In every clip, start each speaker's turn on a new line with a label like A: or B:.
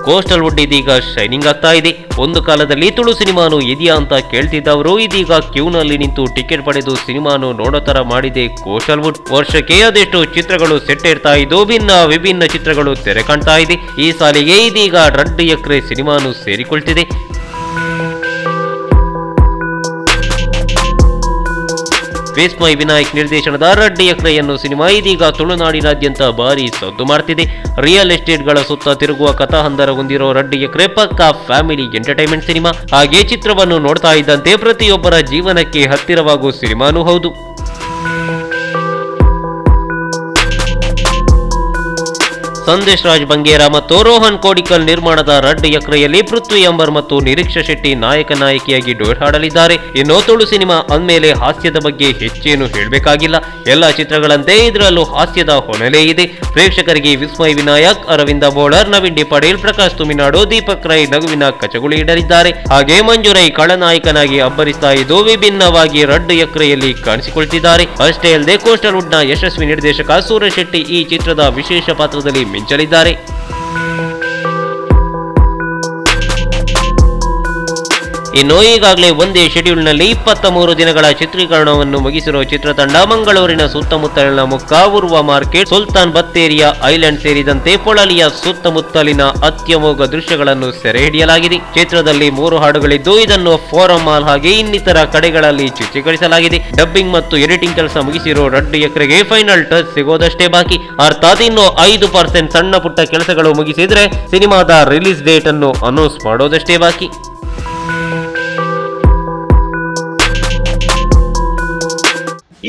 A: Coastal wood ಇದೀಗ shining ಆಗ್ತಾ ಇದೆ. ಒಂದು ಕಾಲದಲ್ಲಿ ತುಳು ಸಿನಿಮಾನು ಇದೆಯಾ ಅಂತ ಕೇಳ್ತಿದ್ದವರು ಇದೀಗ ಕ್ಯೂನಲ್ಲಿ ನಿಂತು ಟಿಕೆಟ್ ಪಡೆದು ಸಿನಿಮಾನು ನೋಡೋ ತರ ಮಾಡಿದೆ ಕೋಸ್ಟಲ್ ವುಡ್. ವರ್ಷಕ್ಕೆ ಅದೆಷ್ಟು ಚಿತ್ರಗಳು ಸೆಟ್ ಇರ್ತಾ ಇದ್ದು ವಿಭಿನ್ನ ಚಿತ್ರಗಳು ತೆರೆ ಕಾಣ್ತಾ ಇದೆ. ಈ ಸಾಲಿಗೆ ಇದೀಗ 2 ಸಿನಿಮಾನು ಸೇರಿಕೊಳ್ತಿದೆ. ವಿಸ್ಮಯ್ ವಿನಾಯಕ್ ನಿರ್ದೇಶನದ 2 ಸಿನಿಮಾ ಇದೀಗ ತುಳುನಾಡಿನಾದ್ಯಂತ ಭಾರಿ ಸದ್ದು ಮಾಡ್ತಿದೆ. ರಿಯಲ್ ಎಸ್ಟೇಟ್ಗಳ ಸುತ್ತ ತಿರುಗುವ ಕಥಾಹಂದರ ಹೊಂದಿರೋ 2 ಪಕ್ಕಾ ಫ್ಯಾಮಿಲಿ ಎಂಟರ್ಟೈನ್ಮೆಂಟ್ ಸಿನಿಮಾ. ಹಾಗೆ ಚಿತ್ರವನ್ನು ನೋಡ್ತಾ ಇದ್ದಂತೆ ಪ್ರತಿಯೊಬ್ಬರ ಜೀವನಕ್ಕೆ ಹತ್ತಿರವಾಗುವ ಸಿನಿಮಾನೂ ಹೌದು. ಸಂದೇಶ್ ರಾಜ್ ಬಂಗೇರ ಮತ್ತು ರೋಹನ್ ಕೋಡಿಕಲ್ ನಿರ್ಮಾಣದ 2 ಪೃಥ್ವಿ ಅಂಬರ್ ಮತ್ತು ನಿರೀಕ್ಷಾ ಶೆಟ್ಟಿ ನಾಯಕ ನಾಯಕಿಯಾಗಿ ಡ್ಯೂಯೆಟ್ ಹಾಡಲಿದ್ದಾರೆ. ಇನ್ನು ತುಳು ಸಿನಿಮಾ ಅಂದ್ಮೇಲೆ ಹಾಸ್ಯದ ಬಗ್ಗೆ ಹೆಚ್ಚೇನು ಹೇಳಬೇಕಾಗಿಲ್ಲ. ಎಲ್ಲಾ ಚಿತ್ರಗಳಂತೆ ಇದರಲ್ಲೂ ಹಾಸ್ಯದ ಹೊನಲೇ ಇದೆ. ಪ್ರೇಕ್ಷಕರಿಗೆ ವಿಸ್ಮಯ್ ವಿನಾಯಕ್, ಅರವಿಂದ ಬೋಳರ್, ನವೀನ್ ಡಿ ಪಡೇಲ್, ಪ್ರಕಾಶ್ ತುಮಿನಾಡು, ದೀಪಕ್ ರೈ ನಗುವಿನ ಕಚಗುಳಿ ಇಡಲಿದ್ದಾರೆ. ಹಾಗೆ ಮಂಜುರೈ ಖಳನಾಯಕನಾಗಿ ಅಬ್ಬರಿಸ್ತಾ ಇದ್ದು ವಿಭಿನ್ನವಾಗಿ 2 ಕಾಣಿಸಿಕೊಳ್ತಿದ್ದಾರೆ. ಅಷ್ಟೇ ಅಲ್ಲದೆ ಕೋಸ್ಟಲ್ ವುಡ್ ನ ಯಶಸ್ವಿ ನಿರ್ದೇಶಕ ಸೂರಜ್ ಶೆಟ್ಟಿ ಈ ಚಿತ್ರದ ವಿಶೇಷ ಪಾತ್ರದಲ್ಲಿ ಮಿಂಚಲಿದ್ದಾರೆ. ಇನ್ನು ಈಗಾಗಲೇ ಒಂದೇ ಶೆಡ್ಯೂಲ್ನಲ್ಲಿ 23 ದಿನಗಳ ಚಿತ್ರೀಕರಣವನ್ನು ಮುಗಿಸಿರುವ ಚಿತ್ರತಂಡ ಮಂಗಳೂರಿನ ಸುತ್ತಮುತ್ತಲಿನ ಮುಕ್ಕ, ಉರ್ವ ಮಾರ್ಕೆಟ್, ಸುಲ್ತಾನ್ ಬತ್ತೇರಿಯಾ ಐಲ್ಯಾಂಡ್ ಸೇರಿದಂತೆ ಪೊಳಲಿಯ ಸುತ್ತಮುತ್ತಲಿನ ಅತ್ಯಮೋಘ ದೃಶ್ಯಗಳನ್ನು ಸೆರೆ ಹಿಡಿಯಲಾಗಿದೆ. ಚಿತ್ರದಲ್ಲಿ 3 ಹಾಡುಗಳಿದ್ದು ಇದನ್ನು ಫೋರಂ ಮಾಲ್ ಹಾಗೆ ಇನ್ನಿತರ ಕಡೆಗಳಲ್ಲಿ ಚಿತ್ರೀಕರಿಸಲಾಗಿದೆ. ಡಬ್ಬಿಂಗ್ ಮತ್ತು ಎಡಿಟಿಂಗ್ ಕೆಲಸ ಮುಗಿಸಿರೋ 2 ಫೈನಲ್ ಟಚ್ ಸಿಗೋದಷ್ಟೇ ಬಾಕಿ. ಅರ್ಥಾತ್ ಇನ್ನು 5% ಸಣ್ಣ ಪುಟ್ಟ ಕೆಲಸಗಳು ಮುಗಿಸಿದ್ರೆ ಸಿನಿಮಾದ ರಿಲೀಸ್ ಡೇಟ್ ಅನ್ನು ಅನೌನ್ಸ್ ಮಾಡೋದಷ್ಟೇ ಬಾಕಿ.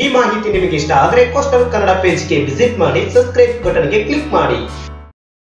B: ಈ ಮಾಹಿತಿ ನಿಮಗೆ ಇಷ್ಟ ಆದರೆ ಕೋಸ್ಟಲ್ ಕನ್ನಡ ಪೇಜ್ಗೆ ವಿಸಿಟ್ ಮಾಡಿ, ಸಬ್ಸ್ಕ್ರೈಬ್ ಬಟನ್ಗೆ ಕ್ಲಿಕ್ ಮಾಡಿ.